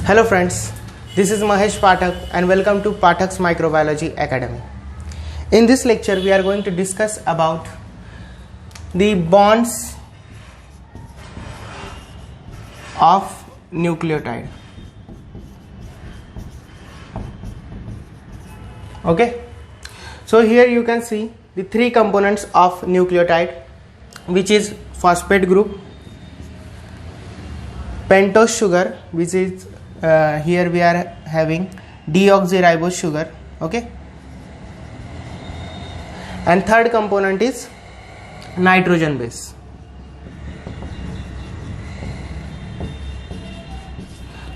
Hello friends, this is Mahesh Pathak and welcome to Pathak's Microbiology Academy. In this lecture we are going to discuss about the bonds of nucleotide. Okay, so here you can see the three components of nucleotide, which is phosphate group, pentose sugar, which is here we are having deoxyribose sugar, okay, and third component is nitrogen base.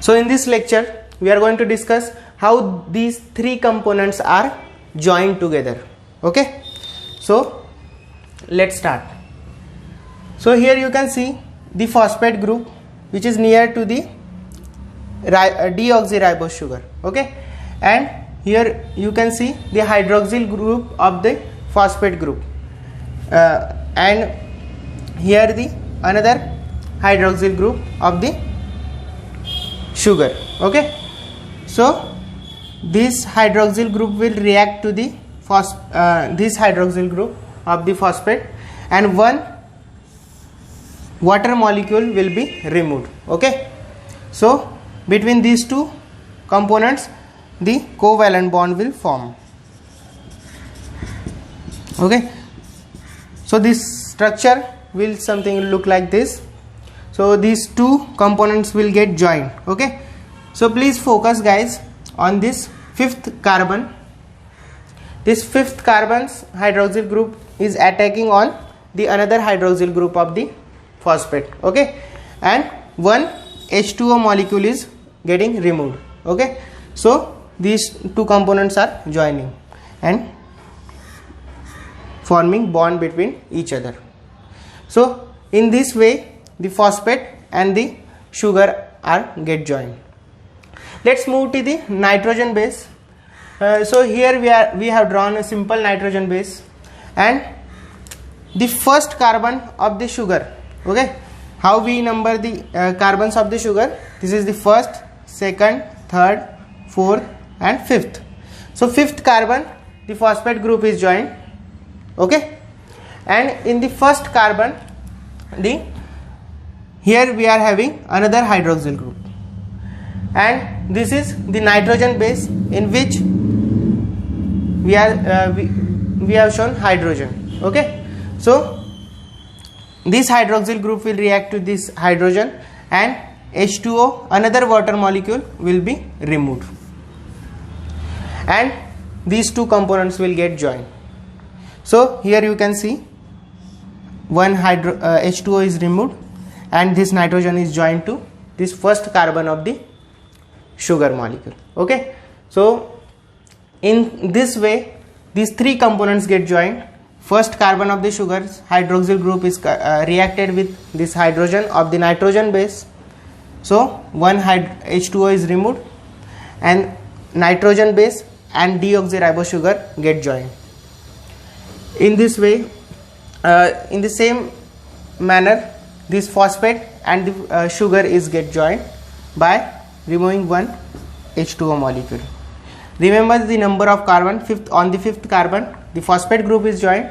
So in this lecture we are going to discuss how these three components are joined together. Okay, so let's start. So here you can see the phosphate group, which is near to the deoxyribose sugar, okay, and here you can see the hydroxyl group of the phosphate group, and here the another hydroxyl group of the sugar, okay. So this hydroxyl group will react to the this hydroxyl group of the phosphate, and one water molecule will be removed, okay. So between these two components the covalent bond will form, okay. So this structure will something look like this. So these two components will get joined, okay. So please focus guys on this fifth carbon. This fifth carbon's hydroxyl group is attacking on the another hydroxyl group of the phosphate, okay, and one H2O molecule is getting removed, okay. So these two components are joining and forming bond between each other. So in this way the phosphate and the sugar are get joined. Let's move to the nitrogen base. So here we have drawn a simple nitrogen base, and the first carbon of the sugar, okay, how we number the carbons of the sugar. This is the first, second, third, fourth and fifth. So fifth carbon the phosphate group is joined, okay, and in the first carbon here we are having another hydroxyl group, and this is the nitrogen base in which we have shown hydrogen, okay. So this hydroxyl group will react to this hydrogen, and H2O, another water molecule, will be removed, and these two components will get joined. So here you can see one H2O is removed and this nitrogen is joined to this first carbon of the sugar molecule, okay. So in this way these three components get joined. First carbon of the sugar's hydroxyl group is reacted with this hydrogen of the nitrogen base. So one H2O is removed and nitrogen base and deoxyribose sugar get joined. In this way, in the same manner, this phosphate and the sugar is get joined by removing one H2O molecule. Remember the number of carbon. On the fifth carbon the phosphate group is joined,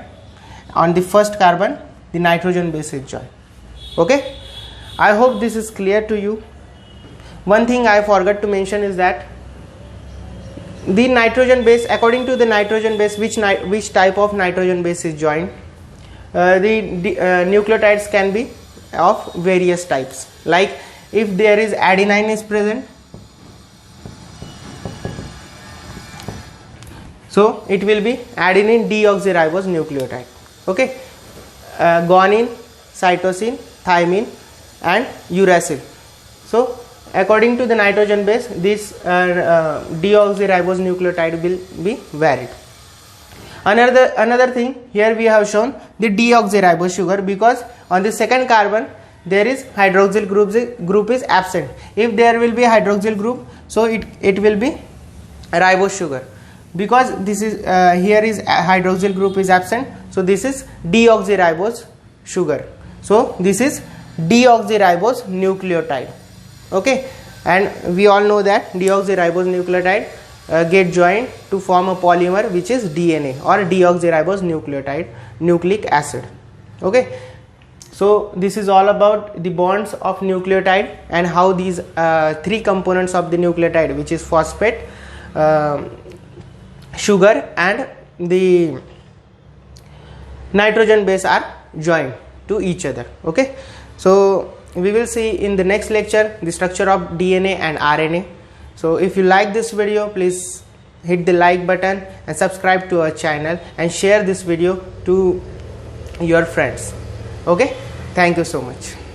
on the first carbon the nitrogen base is joined, okay. I hope this is clear to you. One thing I forgot to mention is that the nitrogen base, according to the nitrogen base, which type of nitrogen base is joined, the nucleotides can be of various types. Like if there is adenine is present, so it will be adenine deoxyribose nucleotide, okay. Guanine, cytosine, thymine and uracil. So according to the nitrogen base this deoxyribose nucleotide will be varied. Another thing, here we have shown the deoxyribose sugar, because on the second carbon there is hydroxyl group is absent. If there will be hydroxyl group, so it will be ribose sugar. Because this is here is hydroxyl group is absent, so this is deoxyribose sugar. So this is deoxyribose nucleotide, okay. and we all know that deoxyribose nucleotide get joined to form a polymer which is DNA or deoxyribose nucleotide nucleic acid. Okay, so this is all about the bonds of nucleotide and how these three components of the nucleotide, which is phosphate, sugar and the nitrogen base, are joined to each other. Okay, so we will see in the next lecture the structure of DNA and RNA. So if you like this video, please hit the like button and subscribe to our channel and share this video to your friends. Okay, thank you so much.